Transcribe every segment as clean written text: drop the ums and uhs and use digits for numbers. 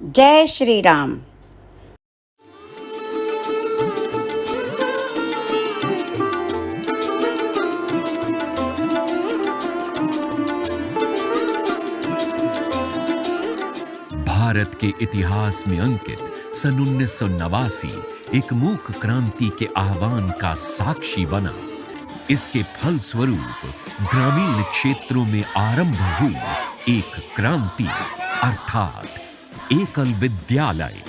जय श्री राम। भारत के इतिहास में अंकित सन 1989 एक मूक क्रांति के आह्वान का साक्षी बना। इसके फलस्वरूप ग्रामीण क्षेत्रों में आरंभ हुई एक क्रांति अर्थात एकल विद्यालय।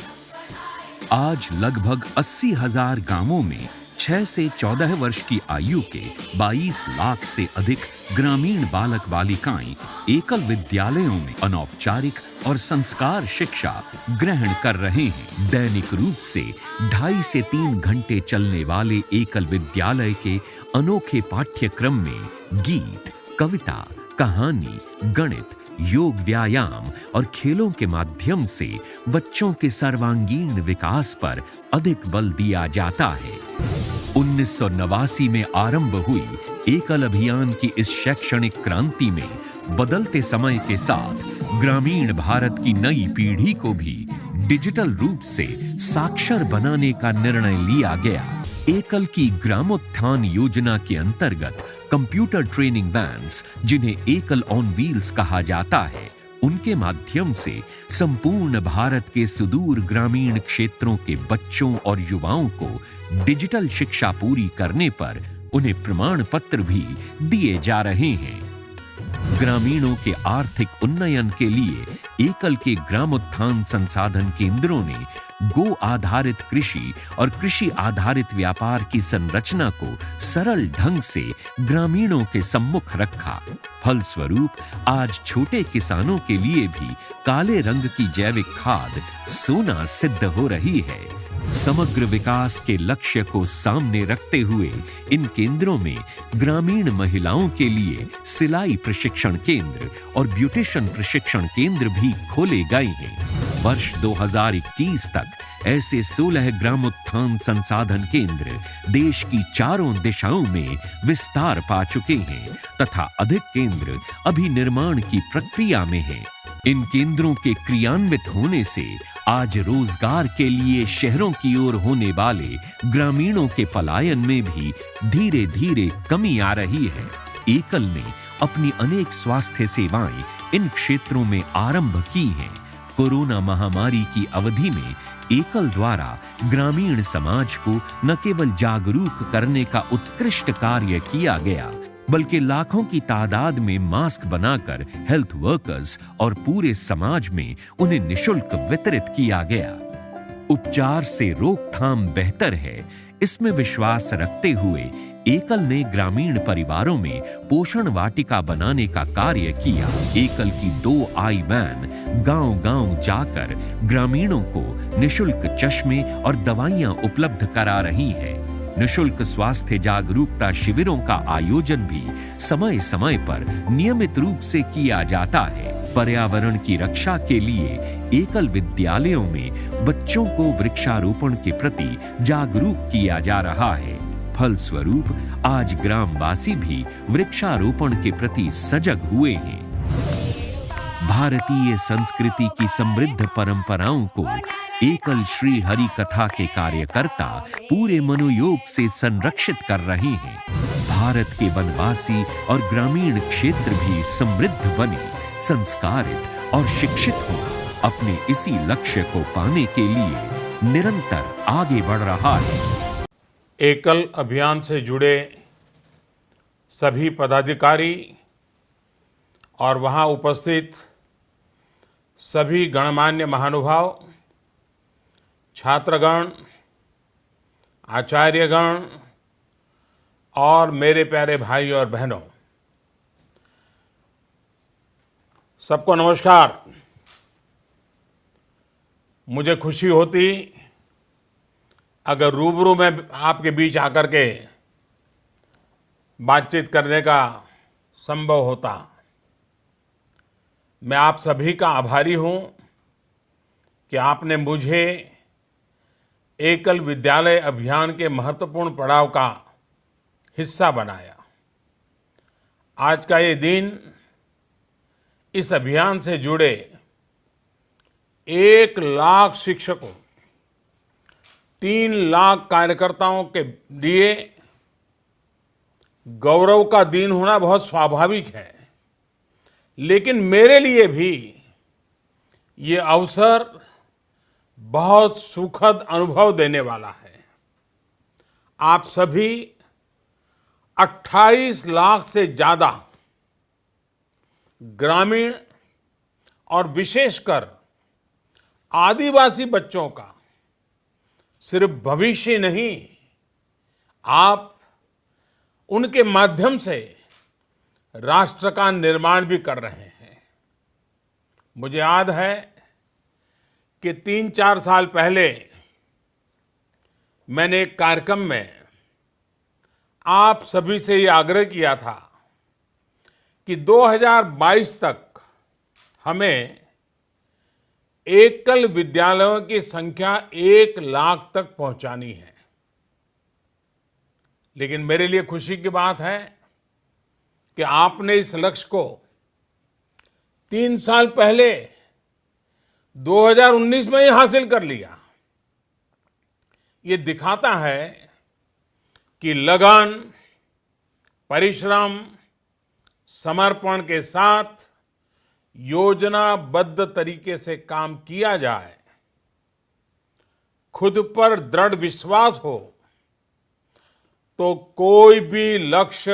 आज लगभग 80,000 गांवों में 6 से 14 वर्ष की आयु के 22 लाख से अधिक ग्रामीण बालक बालिकाएं एकल विद्यालयों में अनौपचारिक और संस्कार शिक्षा ग्रहण कर रहे हैं। दैनिक रूप से 2.5 से 3 घंटे चलने वाले एकल विद्यालय के अनोखे पाठ्यक्रम में गीत, कविता, कहानी, गणित, योग, व्यायाम और खेलों के माध्यम से बच्चों के सर्वांगीण विकास पर अधिक बल दिया जाता है। 1989 में आरंभ हुई एकल अभियान की इस शैक्षणिक क्रांति में बदलते समय के साथ ग्रामीण भारत की नई पीढ़ी को भी डिजिटल रूप से साक्षर बनाने का निर्णय लिया गया। एकल की ग्रामोत्थान योजना के अंतर्गत कंप्यूटर ट्रेनिंग वैन्स, जिन्हें एकल ऑन व्हील्स कहा जाता है, उनके माध्यम से संपूर्ण भारत के सुदूर ग्रामीण क्षेत्रों के बच्चों और युवाओं को डिजिटल शिक्षा पूरी करने पर उन्हें प्रमाण पत्र भी दिए जा रहे हैं। ग्रामीणों के आर्थिक उन्नयन के लिए एकल के ग्रामोत्थान संसाधन केंद्रों ने गो आधारित कृषि और कृषि आधारित व्यापार की संरचना को सरल ढंग से ग्रामीणों के सम्मुख रखा। फलस्वरूप आज छोटे किसानों के लिए भी काले रंग की जैविक खाद सोना सिद्ध हो रही है। समग्र विकास के लक्ष्य को सामने रखते हुए इन केंद्रों में ग्रामीण महिलाओं के लिए सिलाई प्रशिक्षण केंद्र और ब्यूटिशियन प्रशिक्षण केंद्र भी खोले गए हैं। वर्ष 2021 तक ऐसे 16 ग्रामोत्थान संसाधन केंद्र देश की चारों दिशाओं में विस्तार पा चुके हैं तथा अधिक केंद्र अभी निर्माण की प्रक्रिया में हैं। इन केंद्रों के क्रियान्वित होने से आज रोजगार के लिए शहरों की ओर होने वाले ग्रामीणों के पलायन में भी धीरे धीरे कमी आ रही है। एकल ने अपनी अनेक स्वास्थ्य सेवाएं इन क्षेत्रों में आरंभ की हैं। कोरोना महामारी की अवधि में एकल द्वारा ग्रामीण समाज को न केवल जागरूक करने का उत्कृष्ट कार्य किया गया, बल्कि लाखों की तादाद में मास्क बनाकर हेल्थ वर्कर्स और पूरे समाज में उन्हें निशुल्क वितरित किया गया। उपचार से रोकथाम बेहतर है, इसमें विश्वास रखते हुए एकल ने ग्रामीण परिवारों में पोषण वाटिका बनाने का कार्य किया। एकल की 2 आई वैन गांव-गांव जाकर ग्रामीणों को निशुल्क चश्मे और दवाइयां उपलब्ध करा रही है। निशुल्क स्वास्थ्य जागरूकता शिविरों का आयोजन भी समय समय पर नियमित रूप से किया जाता है। पर्यावरण की रक्षा के लिए एकल विद्यालयों में बच्चों को वृक्षारोपण के प्रति जागरूक किया जा रहा है। फलस्वरूप आज ग्रामवासी भी वृक्षारोपण के प्रति सजग हुए हैं। भारतीय संस्कृति की समृद्ध परंपराओं को एकल श्री हरि कथा के कार्यकर्ता पूरे मनोयोग से संरक्षित कर रहे हैं। भारत के वनवासी और ग्रामीण क्षेत्र भी समृद्ध बने, संस्कारित और शिक्षित हो। अपने इसी लक्ष्य को पाने के लिए निरंतर आगे बढ़ रहा है। एकल अभियान से जुड़े सभी पदाधिकारी और वहां उपस्थित सभी गणमान्य महानुभाव, छात्रगण, आचार्यगण और मेरे प्यारे भाई और बहनों, सबको नमस्कार। मुझे खुशी होती अगर रूबरू में आपके बीच आकर के बातचीत करने का संभव होता। मैं आप सभी का आभारी हूं कि आपने मुझे एकल विद्यालय अभियान के महत्वपूर्ण पड़ाव का हिस्सा बनाया। आज का ये दिन इस अभियान से जुड़े 1 लाख शिक्षकों, 3 लाख कार्यकर्ताओं के लिए गौरव का दिन होना बहुत स्वाभाविक है, लेकिन मेरे लिए भी ये अवसर बहुत सुखद अनुभव देने वाला है। आप सभी 28 लाख से ज्यादा ग्रामीण और विशेषकर आदिवासी बच्चों का सिर्फ भविष्य नहीं, आप उनके माध्यम से राष्ट्र का निर्माण भी कर रहे हैं। मुझे याद है कि 3-4 साल पहले मैंने एक कार्यक्रम में आप सभी से ये आग्रह किया था कि 2022 तक हमें एकल विद्यालयों की संख्या 1 लाख तक पहुंचानी है। लेकिन मेरे लिए खुशी की बात है कि आपने इस लक्ष्य को 3 साल पहले 2019 में ही हासिल कर लिया। ये दिखाता है कि लगन, परिश्रम, समर्पण के साथ योजनाबद्ध तरीके से काम किया जाए, खुद पर दृढ़ विश्वास हो, तो कोई भी लक्ष्य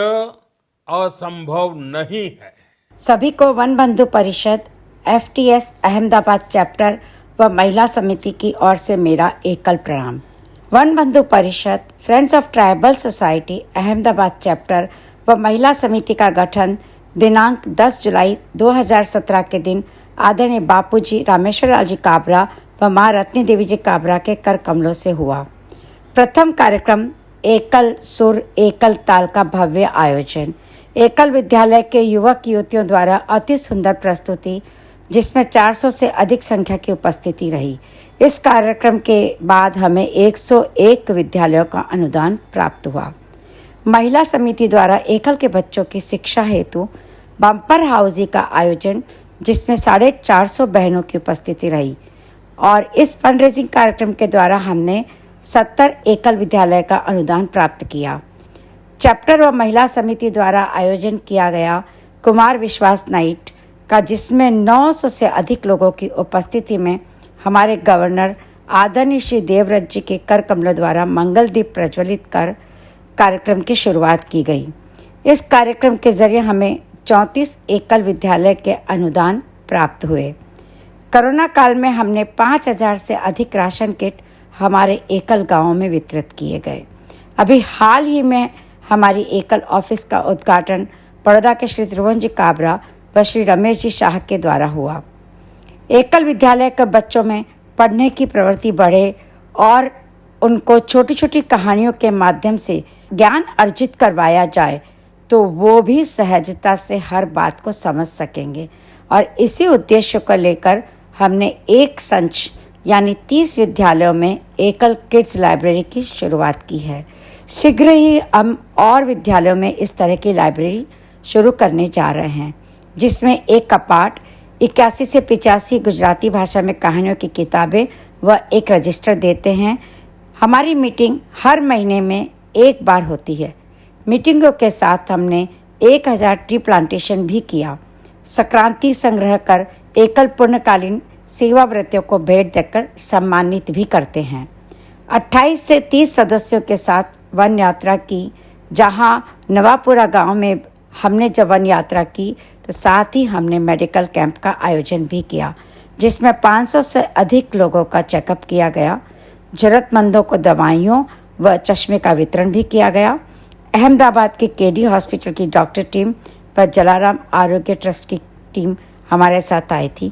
असंभव नहीं है। सभी को वन बंधु परिषद, FTS अहमदाबाद चैप्टर व महिला समिति की ओर से मेरा एकल प्रणाम। वन बंधु परिषद, friends of tribal society Ahmedabad chapter व महिला समिति का गठन दिनांक 10 जुलाई 2017 के दिन आदरणीय बापूजी रामेश्वरलाल जी काबरा व मां रत्नी देवी जी काबरा के कर कमलों से हुआ। प्रथम कार्यक्रम एकल सुर एकल ताल का भव्य आयोजन, एकल विद्यालय के युवक युवतियों द्वारा अति सुंदर प्रस्तुति, जिसमें 400 से अधिक संख्या की उपस्थिति रही। इस कार्यक्रम के बाद हमें 101 विद्यालयों का अनुदान प्राप्त हुआ। महिला समिति द्वारा एकल के बच्चों की शिक्षा हेतु बम्पर हाउसी का आयोजन, जिसमें 450 बहनों की उपस्थिति रही, और इस फंड रेजिंग कार्यक्रम के द्वारा हमने 70 एकल विद्यालय का अनुदान प्राप्त किया। चैप्टर व महिला समिति द्वारा आयोजन किया गया कुमार विश्वास नाइट का, जिसमें 900 से अधिक लोगों की उपस्थिति में हमारे गवर्नर आदरणीय श्री देवव्रत जी के कर कमलों द्वारा मंगल दीप प्रज्वलित कर कार्यक्रम की शुरुआत की गई। इस कार्यक्रम के जरिए हमें 34 एकल विद्यालय के अनुदान प्राप्त हुए। कोरोना काल में हमने 5000 से अधिक राशन किट हमारे एकल गांवों में वितरित किए गए। अभी हाल ही में हमारी एकल ऑफिस का उद्घाटन बड़ौदा के श्री त्रिभुवन जी काबरा व श्री रमेश जी शाह के द्वारा हुआ। एकल विद्यालय के बच्चों में पढ़ने की प्रवृत्ति बढ़े और उनको छोटी छोटी कहानियों के माध्यम से ज्ञान अर्जित करवाया जाए, तो वो भी सहजता से हर बात को समझ सकेंगे। और इसी उद्देश्य को लेकर हमने एक संच यानी 30 विद्यालयों में एकल किड्स लाइब्रेरी की शुरुआत की है। शीघ्र ही हम और विद्यालयों में इस तरह की लाइब्रेरी शुरू करने जा रहे हैं, जिसमें एक कपाट, 81 से 85 गुजराती भाषा में कहानियों की किताबें व एक रजिस्टर देते हैं। हमारी मीटिंग हर महीने में एक बार होती है। मीटिंगों के साथ हमने 1000 ट्री प्लांटेशन भी किया। संक्रांति संग्रह कर एकल पूर्णकालीन सेवाव्रतियों को भेंट देकर सम्मानित भी करते हैं। 28 से 30 सदस्यों के साथ वन यात्रा की, जहां नवापुरा गांव में हमने जब वन यात्रा की तो साथ ही हमने मेडिकल कैंप का आयोजन भी किया, जिसमें 500 से अधिक लोगों का चेकअप किया गया। जरूरतमंदों को दवाइयों व चश्मे का वितरण भी किया गया। अहमदाबाद के केडी हॉस्पिटल की डॉक्टर टीम व जलाराम आरोग्य ट्रस्ट की टीम हमारे साथ आई थी।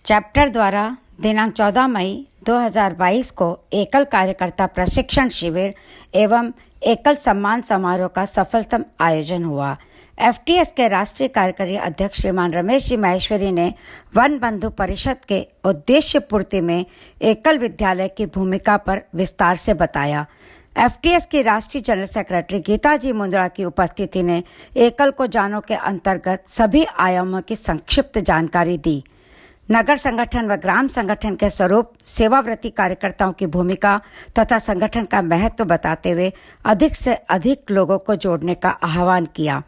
चैप्टर द्वारा दिनांक 14 मई 2022 को एकल कार्यकर्ता प्रशिक्षण शिविर एवं एकल सम्मान समारोह का सफलतम आयोजन हुआ। FTS के राष्ट्रीय कार्यकारी अध्यक्ष श्रीमान रमेश जी माहेश्वरी ने वन बंधु परिषद के उद्देश्य पूर्ति में एकल विद्यालय की भूमिका पर विस्तार से बताया। FTS की राष्ट्रीय जनरल सेक्रेटरी गीता जी मुंद्रा की उपस्थिति ने एकल को जानो के अंतर्गत सभी आयामों की संक्षिप्त जानकारी दी। नगर संगठन व ग्राम संगठन के स्वरूप, सेवाव्रती कार्यकर्ताओं की भूमिका तथा संगठन का महत्व बताते हुए अधिक से अधिक लोगों को जोड़ने का आह्वान किया।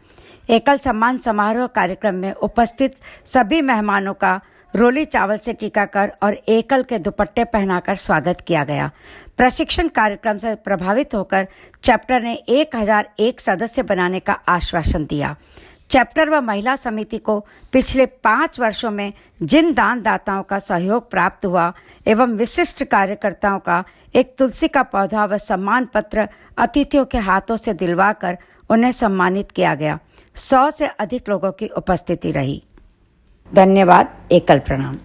एकल सम्मान समारोह कार्यक्रम में उपस्थित सभी मेहमानों का रोली चावल से टीकाकर और एकल के दुपट्टे पहनाकर स्वागत किया गया। प्रशिक्षण कार्यक्रम से प्रभावित होकर चैप्टर ने 1001 सदस्य बनाने का आश्वासन दिया। चैप्टर व महिला समिति को पिछले 5 वर्षों में जिन दानदाताओं का सहयोग प्राप्त हुआ एवं विशिष्ट कार्यकर्ताओं का एक तुलसी का पौधा व सम्मान पत्र अतिथियों के हाथों से दिलवाकर उन्हें सम्मानित किया गया। 100 से अधिक लोगों की उपस्थिति रही। धन्यवाद। एकल प्रणाम।